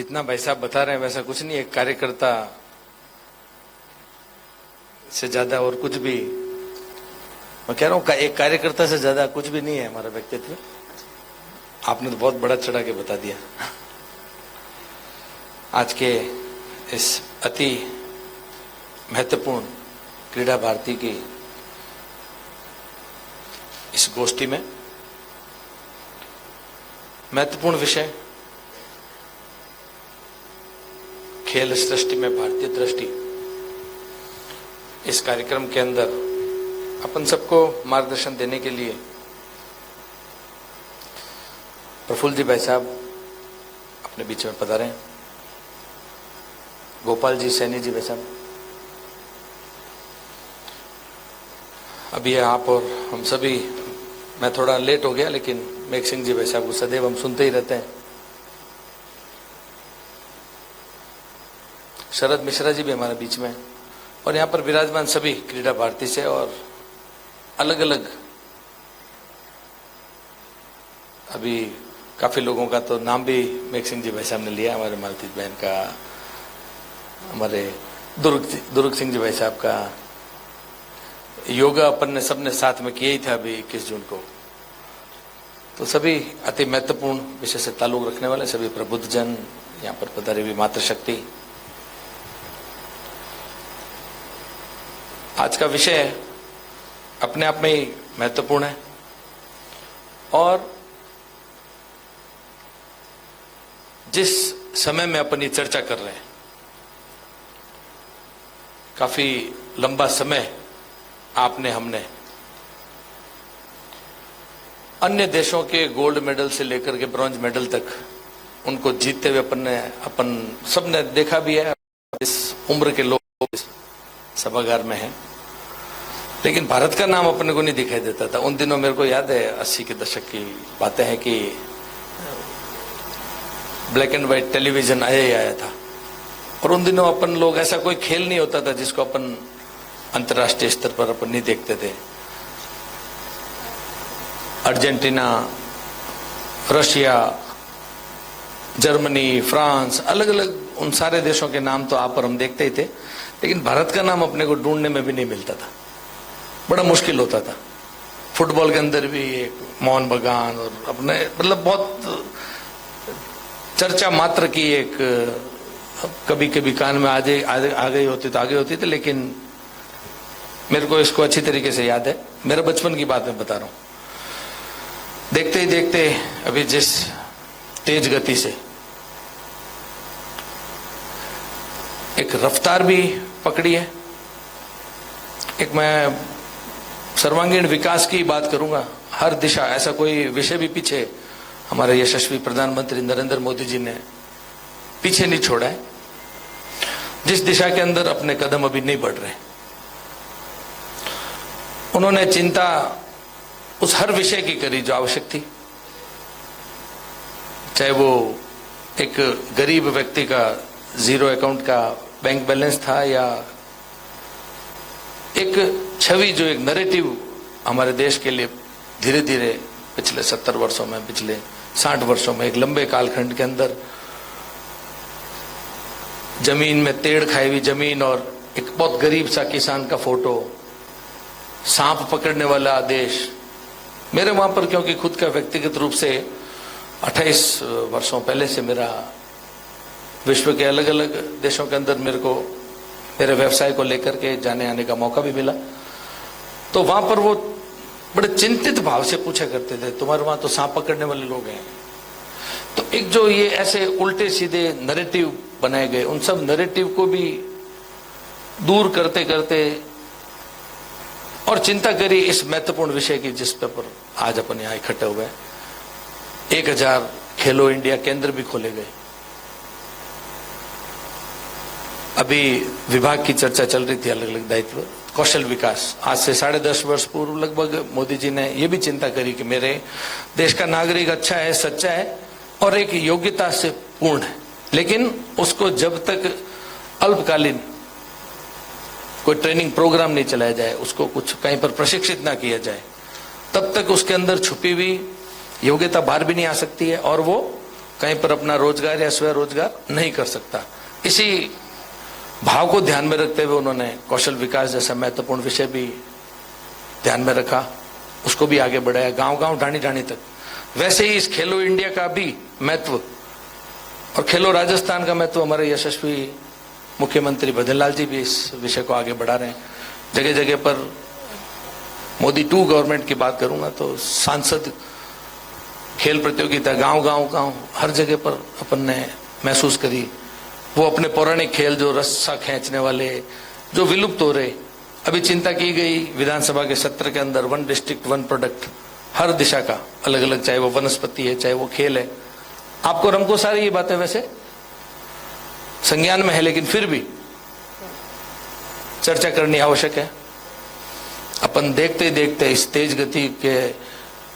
जितना भाई साहब बता रहे हैं वैसा कुछ नहीं है। कार्यकर्ता से ज्यादा और कुछ भी, मैं कह रहा हूं एक कार्यकर्ता से ज्यादा कुछ भी नहीं है हमारा व्यक्तित्व। आपने तो बहुत बड़ा चढ़ा के बता दिया। आज के इस अति महत्वपूर्ण क्रीड़ा भारती की इस गोष्ठी में महत्वपूर्ण विषय खेल सृष्टि में भारतीय दृष्टि। इस कार्यक्रम के अंदर अपन सबको मार्गदर्शन देने के लिए प्रफुल्ल जी भाई साहब अपने बीच में पधारे हैं। गोपाल जी सैनी जी भाई साहब, अभी आप और हम सभी, मैं थोड़ा लेट हो गया लेकिन मेघ सिंह जी भाई साहब को सदैव हम सुनते ही रहते हैं। शरद मिश्रा जी भी हमारे बीच में, और यहाँ पर विराजमान सभी क्रीड़ा भारती से और अलग अलग, अभी काफी लोगों का तो नाम भी मेघ सिंह जी भाई साहब ने लिया। हमारे मालती बहन का, हमारे दुर्ग सिंह जी भाई साहब का। योगा अपन ने सबने साथ में किया ही था अभी 21 जून को। तो सभी अति महत्वपूर्ण विषय से ताल्लुक रखने वाले सभी प्रबुद्ध जन यहाँ पर पधारे हुए, मातृशक्ति। आज का विषय अपने आप में ही महत्वपूर्ण है और जिस समय में अपन ये चर्चा कर रहे हैं, काफी लंबा समय आपने हमने अन्य देशों के गोल्ड मेडल से लेकर के ब्रॉन्ज मेडल तक उनको जीतते हुए अपन सबने देखा भी है। इस उम्र के लोग इस सभागार में हैं, लेकिन भारत का नाम अपने को नहीं दिखाई देता था। उन दिनों मेरे को याद है 80 के दशक की बातें हैं कि ब्लैक एंड व्हाइट टेलीविजन आया ही आया था, और उन दिनों अपन लोग, ऐसा कोई खेल नहीं होता था जिसको अपन अंतर्राष्ट्रीय स्तर पर अपन नहीं देखते थे। अर्जेंटीना, रशिया, जर्मनी, फ्रांस, अलग अलग उन सारे देशों के नाम तो आप और हम देखते ही थे, लेकिन भारत का नाम अपने को ढूंढने में भी नहीं मिलता था, बड़ा मुश्किल होता था। फुटबॉल के अंदर भी एक मोहन बगान और अपने मतलब बहुत चर्चा मात्र की एक, कभी कभी कान में आ गई होती तो आगे होती थी, लेकिन मेरे को इसको अच्छी तरीके से याद है। मेरा बचपन की बात मैं बता रहा हूं। देखते ही देखते अभी जिस तेज गति से एक रफ्तार भी पकड़ी है, एक मैं सर्वांगीण विकास की बात करूंगा, हर दिशा, ऐसा कोई विषय भी पीछे हमारे यशस्वी प्रधानमंत्री नरेंद्र मोदी जी ने पीछे नहीं छोड़ा है, जिस दिशा के अंदर अपने कदम अभी नहीं बढ़ रहे। उन्होंने चिंता उस हर विषय की करी जो आवश्यक थी, चाहे वो एक गरीब व्यक्ति का जीरो अकाउंट का बैंक बैलेंस था, या एक छवि जो एक नैरेटिव हमारे देश के लिए धीरे धीरे पिछले 70 वर्षों में, पिछले 60 वर्षों में, एक लंबे कालखंड के अंदर जमीन में तेड़ खाई हुई जमीन और एक बहुत गरीब सा किसान का फोटो, सांप पकड़ने वाला देश। मेरे वहां पर, क्योंकि खुद का व्यक्तिगत रूप से 28 वर्षों पहले से मेरा विश्व के अलग अलग देशों के अंदर मेरे को मेरे व्यवसाय को लेकर के जाने आने का मौका भी मिला, तो वहां पर वो बड़े चिंतित भाव से पूछा करते थे, तुम्हारे वहां तो सांप पकड़ने वाले लोग हैं। तो एक जो ये ऐसे उल्टे सीधे नैरेटिव बनाए गए, उन सब नैरेटिव को भी दूर करते करते और चिंता करी इस महत्वपूर्ण विषय की, जिस पर आज अपन यहाँ इकट्ठे हुए हैं। 1000 खेलो इंडिया केंद्र भी खोले गए। अभी विभाग की चर्चा चल रही थी, अलग अलग दायित्व, कौशल विकास। आज से 10.5 वर्ष पूर्व लगभग मोदी जी ने यह भी चिंता करी कि मेरे देश का नागरिक अच्छा है, सच्चा है और एक योग्यता से पूर्ण है, लेकिन उसको जब तक अल्पकालीन कोई ट्रेनिंग प्रोग्राम नहीं चलाया जाए, उसको कुछ कहीं पर प्रशिक्षित ना किया जाए, तब तक उसके अंदर छुपी हुई योग्यता बाहर भी नहीं आ सकती है और वो कहीं पर अपना रोजगार या स्वरोजगार नहीं कर सकता। इसी भाव को ध्यान में रखते हुए उन्होंने कौशल विकास जैसा महत्वपूर्ण विषय भी ध्यान में रखा, उसको भी आगे बढ़ाया गांव-गांव ढाणी-ढाणी तक। वैसे ही इस खेलो इंडिया का भी महत्व और खेलो राजस्थान का महत्व हमारे यशस्वी मुख्यमंत्री भजनलाल जी भी इस विषय को आगे बढ़ा रहे हैं। जगह जगह पर मोदी 2 गवर्नमेंट की बात करूंगा तो सांसद खेल प्रतियोगिता गांव हर जगह पर अपन ने महसूस करी। वो अपने पौराणिक खेल जो रस्सा खींचने वाले जो विलुप्त हो रहे, अभी चिंता की गई विधानसभा के सत्र के अंदर 1 डिस्ट्रिक्ट 1 प्रोडक्ट, हर दिशा का अलग अलग, चाहे वो वनस्पति है चाहे वो खेल है। आपको और हमको सारी ये बातें वैसे संज्ञान में है, लेकिन फिर भी चर्चा करनी आवश्यक है। अपन देखते ही देखते इस तेज गति के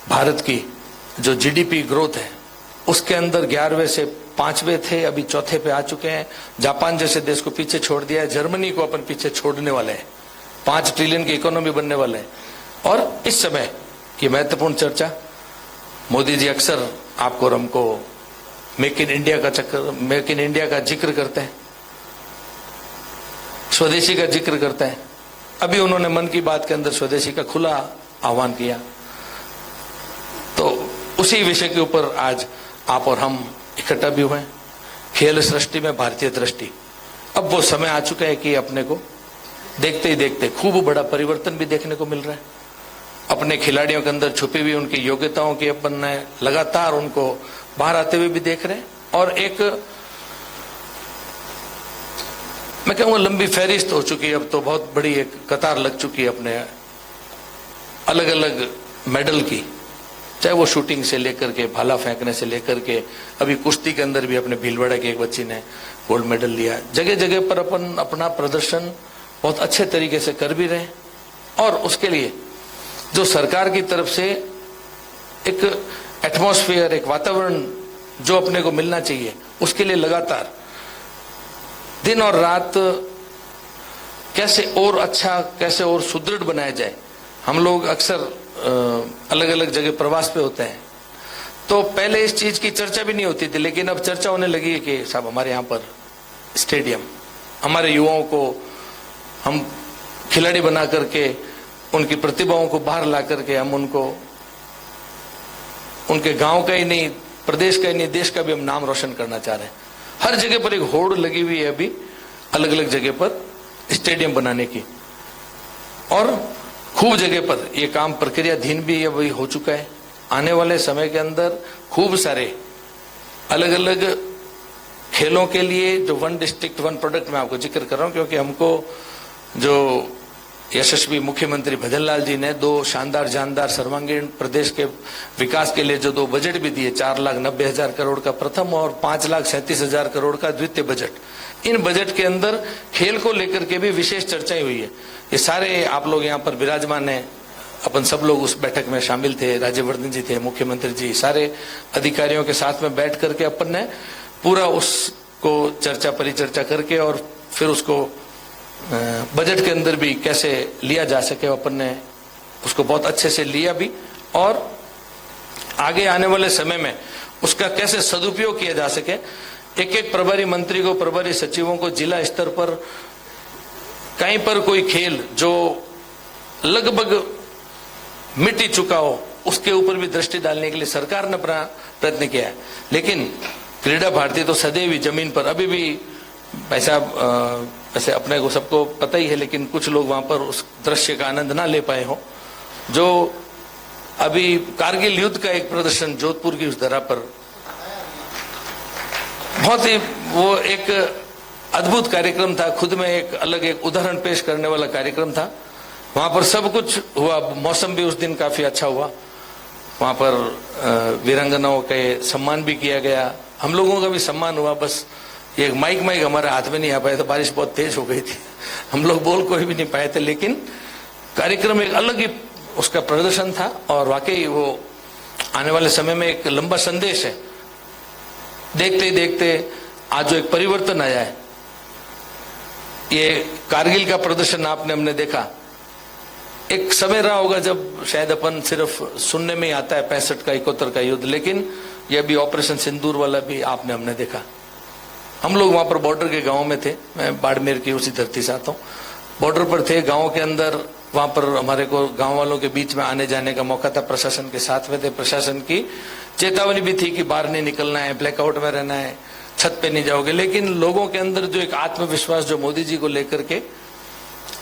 भारत की जो जीडीपी ग्रोथ है उसके अंदर 11वें से 5वें थे, अभी 4थे पे आ चुके हैं। जापान जैसे देश को पीछे छोड़ दिया है, जर्मनी को अपन पीछे छोड़ने वाले हैं। 5 ट्रिलियन की इकोनॉमी बनने वाले हैं। और इस समय की महत्वपूर्ण चर्चा, मोदी जी अक्सर आपको और हमको मेक इन इंडिया का जिक्र करते हैं, स्वदेशी का जिक्र करते हैं। अभी उन्होंने मन की बात के अंदर स्वदेशी का खुला आह्वान किया, तो उसी विषय के ऊपर आज आप और हम इकट्ठा भी हुए। खेल सृष्टि में भारतीय दृष्टि, अब वो समय आ चुका है कि अपने को देखते ही देखते खूब बड़ा परिवर्तन भी देखने को मिल रहा है। अपने खिलाड़ियों के अंदर छुपी हुई उनकी योग्यताओं की अपन ने लगातार उनको बाहर आते हुए भी देख रहे हैं। और एक मैं कहूँगा लंबी फहरिस्त हो चुकी है, अब तो बहुत बड़ी एक कतार लग चुकी है अपने अलग अलग मेडल की, चाहे वो शूटिंग से लेकर के भाला फेंकने से लेकर के अभी कुश्ती के अंदर भी अपने भीलवाड़ा की एक बच्ची ने गोल्ड मेडल लिया। जगह जगह पर अपन अपना प्रदर्शन बहुत अच्छे तरीके से कर भी रहे, और उसके लिए जो सरकार की तरफ से एक एटमॉस्फेयर, एक वातावरण जो अपने को मिलना चाहिए, उसके लिए लगातार दिन और रात कैसे और अच्छा, कैसे और सुदृढ़ बनाया जाए। हम लोग अक्सर अलग अलग जगह प्रवास पे होते हैं, तो पहले इस चीज की चर्चा भी नहीं होती थी, लेकिन अब चर्चा होने लगी है कि साहब हमारे यहाँ पर स्टेडियम, हमारे युवाओं को हम खिलाड़ी बना करके उनकी प्रतिभाओं को बाहर ला करके हम उनको उनके गांव का ही नहीं, प्रदेश का ही नहीं, देश का भी हम नाम रोशन करना चाह रहे हैं। हर जगह पर एक होड़ लगी हुई है अभी अलग अलग जगह पर स्टेडियम बनाने की, और खूब जगह पर यह काम प्रक्रियाधीन भी अभी हो चुका है। आने वाले समय के अंदर खूब सारे अलग अलग खेलों के लिए जो 1 डिस्ट्रिक्ट 1 प्रोडक्ट मैं आपको जिक्र कर रहा हूं, क्योंकि हमको जो यशस्वी मुख्यमंत्री भजनलाल जी ने 2 शानदार जानदार सर्वांगीण प्रदेश के विकास के लिए जो 2 बजट भी दिए, 4,90,000 करोड़ का प्रथम और 5,37,000 करोड़ का द्वितीय बजट, इन बजट के अंदर खेल को लेकर के भी विशेष चर्चाएं हुई है। ये सारे आप लोग यहाँ पर विराजमान हैं, अपन सब लोग उस बैठक में शामिल थे, राज्यवर्धन जी थे, मुख्यमंत्री जी, सारे अधिकारियों के साथ में बैठ करके अपन ने पूरा उसको चर्चा परिचर्चा करके और फिर उसको बजट के अंदर भी कैसे लिया जा सके, अपन ने उसको बहुत अच्छे से लिया भी, और आगे आने वाले समय में उसका कैसे सदुपयोग किया जा सके। एक एक प्रभारी मंत्री को, प्रभारी सचिवों को जिला स्तर पर कहीं पर कोई खेल जो लगभग मिट ही चुका हो, उसके ऊपर भी दृष्टि डालने के लिए सरकार ने अपना प्रयत्न किया है। लेकिन क्रीड़ा भारती तो सदैव ही जमीन पर, अभी भी पैसा वैसे अपने को सबको पता ही है, लेकिन कुछ लोग वहां पर उस दृश्य का आनंद ना ले पाए हो, जो अभी कारगिल युद्ध का एक प्रदर्शन जोधपुर की उस धरा पर, बहुत ही वो एक अद्भुत कार्यक्रम था, खुद में एक अलग एक उदाहरण पेश करने वाला कार्यक्रम था। वहां पर सब कुछ हुआ, मौसम भी उस दिन काफी अच्छा हुआ, वहां पर वीरांगनाओं के सम्मान भी किया गया, हम लोगों का भी सम्मान हुआ। बस ये माइक हमारे हाथ में नहीं आ पाया था, बारिश बहुत तेज हो गई थी, हम लोग बोल कोई भी नहीं पाए थे, लेकिन कार्यक्रम एक अलग ही उसका प्रदर्शन था, और वाकई वो आने वाले समय में एक लंबा संदेश है। देखते ही देखते आज जो एक परिवर्तन आया है, ये कारगिल का प्रदर्शन आपने हमने देखा, एक समय रहा होगा जब शायद अपन सिर्फ सुनने में ही आता है 65 का 71 का युद्ध, लेकिन ये भी ऑपरेशन सिंदूर वाला भी आपने हमने देखा। हम लोग वहां पर बॉर्डर के गांव में थे, मैं बाड़मेर की उसी धरती से आता हूँ, बॉर्डर पर थे, गांव के अंदर, वहां पर हमारे को गांव वालों के बीच में आने जाने का मौका था, प्रशासन के साथ में थे। प्रशासन की चेतावनी भी थी कि बाहर नहीं निकलना है, ब्लैकआउट में रहना है, छत पे नहीं जाओगे। लेकिन लोगों के अंदर जो एक आत्मविश्वास जो मोदी जी को लेकर के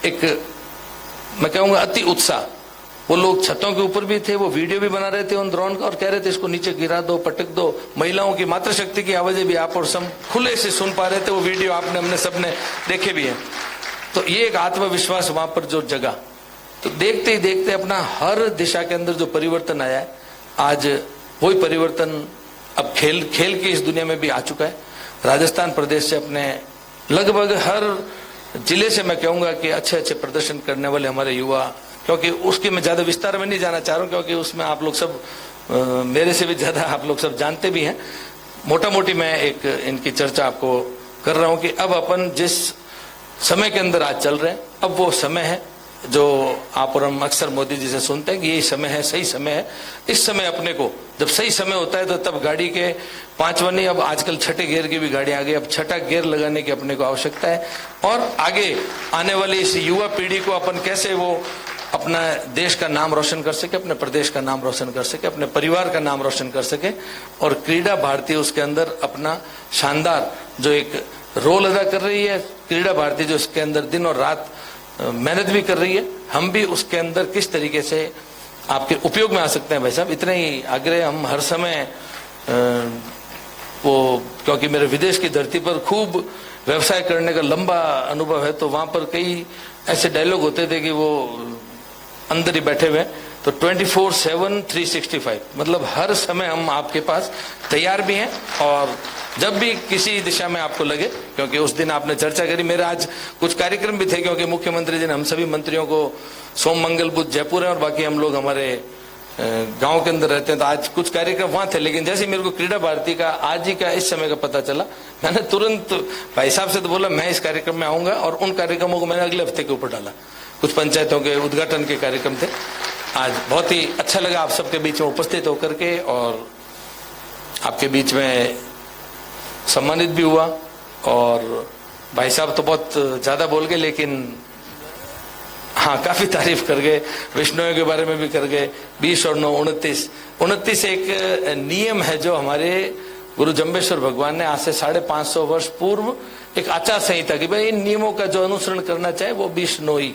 एक, मैं कहूंगा अति उत्साह, वो लोग छतों के ऊपर भी थे, वो वीडियो भी बना रहे थे उन ड्रोन का और कह रहे थे इसको नीचे गिरा दो, पटक दो। महिलाओं की मातृशक्ति की आवाजें भी आप और सब खुले से सुन पा रहे थे, वो वीडियो आपने हमने सबने देखे भी हैं। तो ये एक आत्मविश्वास वहां पर जो जगा, तो देखते ही देखते अपना हर दिशा के अंदर जो परिवर्तन आया है, आज वही परिवर्तन अब खेल की इस दुनिया में भी आ चुका है। राजस्थान प्रदेश से अपने लगभग हर जिले से मैं कहूंगा कि अच्छे अच्छे प्रदर्शन करने वाले हमारे युवा, क्योंकि उसके मैं ज्यादा विस्तार में नहीं जाना चाह रहा हूं, क्योंकि उसमें आप लोग सब मेरे से भी ज्यादा आप लोग सब जानते भी हैं। मोटा मोटी मैं एक इनकी चर्चा आपको कर रहा हूं कि अब अपन जिस समय के अंदर आज चल रहे हैं, अब वो समय है जो आप और हम अक्सर मोदी जी से सुनते हैं कि यही समय है, सही समय है। इस समय अपने को जब सही समय होता है तो तब गाड़ी के 5वां नहीं, अब आजकल 6ठे गियर की भी गाड़ी आ गई, अब 6ठा गियर लगाने की अपने को आवश्यकता है। और आगे आने वाली इस युवा पीढ़ी को अपन कैसे वो अपना देश का नाम रोशन कर सके, अपने प्रदेश का नाम रोशन कर सके, अपने परिवार का नाम रोशन कर सके। और क्रीड़ा भारती उसके अंदर अपना शानदार जो एक रोल अदा कर रही है, क्रीड़ा भारती जो इसके अंदर दिन और रात मेहनत भी कर रही है, हम भी उसके अंदर किस तरीके से आपके उपयोग में आ सकते हैं। भाई साहब, इतने ही आग्रह, हम हर समय वो, क्योंकि मेरे विदेश की धरती पर खूब व्यवसाय करने का लंबा अनुभव है, तो वहां पर कई ऐसे डायलॉग होते थे कि वो अंदर ही बैठे हुए, तो 24/7 365, मतलब हर समय हम आपके पास तैयार भी हैं। और जब भी किसी दिशा में आपको लगे, क्योंकि उस दिन आपने चर्चा करी, मेरे आज कुछ कार्यक्रम भी थे, क्योंकि मुख्यमंत्री जी ने हम सभी मंत्रियों को, सोम मंगल बुध जयपुर है और बाकी हम लोग हमारे गांव के अंदर रहते हैं, तो आज कुछ कार्यक्रम वहां थे। लेकिन जैसे मेरे को क्रीड़ा भारती का आज ही का इस समय का पता चला, मैंने तुरंत भाई साहब से तो बोला मैं इस कार्यक्रम में आऊंगा, और उन कार्यक्रमों को मैंने अगले हफ्ते के ऊपर डाला। कुछ पंचायतों के उद्घाटन के कार्यक्रम थे। आज बहुत ही अच्छा लगा आप सबके बीच में उपस्थित होकर के, और आपके बीच में सम्मानित भी हुआ। और भाई साहब तो बहुत ज्यादा बोल गए, लेकिन हाँ काफी तारीफ कर गए, विष्णु के बारे में भी कर गए। 20 और 9 29 एक नियम है जो हमारे गुरु जम्बेश्वर भगवान ने आज से 550 वर्ष पूर्व एक आचार संहिता की, भाई इन नियमों का जो अनुसरण करना चाहे वो 20/9 ही।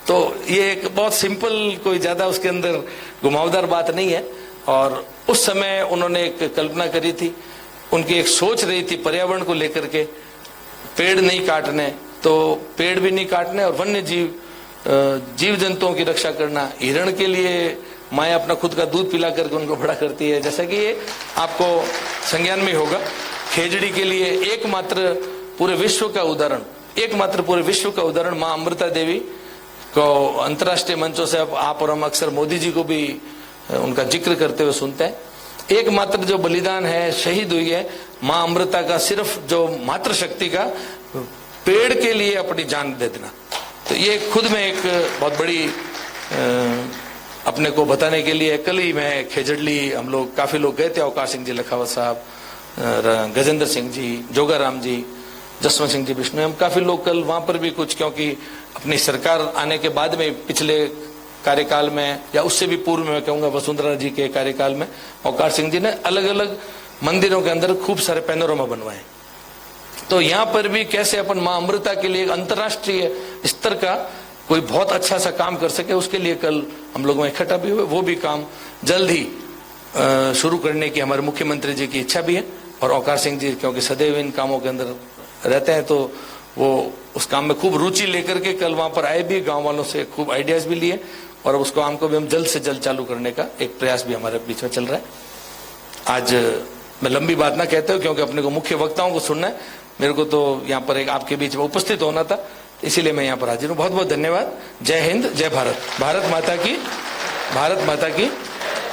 तो ये एक बहुत सिंपल, कोई ज्यादा उसके अंदर घुमावदार बात नहीं है। और उस समय उन्होंने एक कल्पना करी थी, उनकी एक सोच रही थी पर्यावरण को लेकर के, पेड़ नहीं काटने, तो पेड़ भी नहीं काटने, और वन्य जीव जंतुओं की रक्षा करना। हिरण के लिए माया अपना खुद का दूध पिला करके उनको बड़ा करती है, जैसा कि ये आपको संज्ञान में होगा। खेजड़ी के लिए एकमात्र पूरे विश्व का उदाहरण माँ अमृता देवी को अंतर्राष्ट्रीय मंचों से अब आप और हम अक्सर मोदी जी को भी उनका जिक्र करते हुए सुनते हैं। एकमात्र जो बलिदान है, शहीद हुई है माँ अमृता का, सिर्फ जो मातृशक्ति का, पेड़ के लिए अपनी जान दे देना। तो ये खुद में एक बहुत बड़ी अपने को बताने के लिए, कल ही मैं खेजड़ली, हम लोग काफी लोग गए थे, अवकाश सिंह जी लखावत साहब, गजेंद्र सिंह जी, जोगाराम जी, जसवंत सिंह जी विष्णु, हम काफी लोग कल वहां पर भी कुछ, क्योंकि अपनी सरकार आने के बाद में पिछले कार्यकाल में या उससे भी पूर्व में मैं कहूंगा वसुंधरा जी के कार्यकाल में अवकाश सिंह जी ने अलग अलग मंदिरों के अंदर खूब सारे पैनोरमा बनवाए। तो यहाँ पर भी कैसे अपन माँ अमृता के लिए एक अंतर्राष्ट्रीय स्तर का कोई बहुत अच्छा सा काम कर सके, उसके लिए कल हम लोग इकट्ठा भी हुए। वो भी काम जल्द ही शुरू करने की हमारे मुख्यमंत्री जी की इच्छा भी है। और अवकाश सिंह जी क्योंकि सदैव इन कामों के अंदर रहते हैं, तो वो उस काम में खूब रुचि लेकर के कल वहां पर आए भी, गांव वालों से खूब आइडियाज भी लिए, और उस काम को भी हम जल्द से जल्द चालू करने का एक प्रयास भी हमारे बीच में चल रहा है। आज मैं लंबी बात ना कहते हो, क्योंकि अपने को मुख्य वक्ताओं को सुनना है, मेरे को तो यहाँ पर एक आपके बीच में उपस्थित होना था, इसीलिए मैं यहाँ पर हाजिर हूँ। बहुत बहुत धन्यवाद। जय हिंद, जय भारत। भारत माता की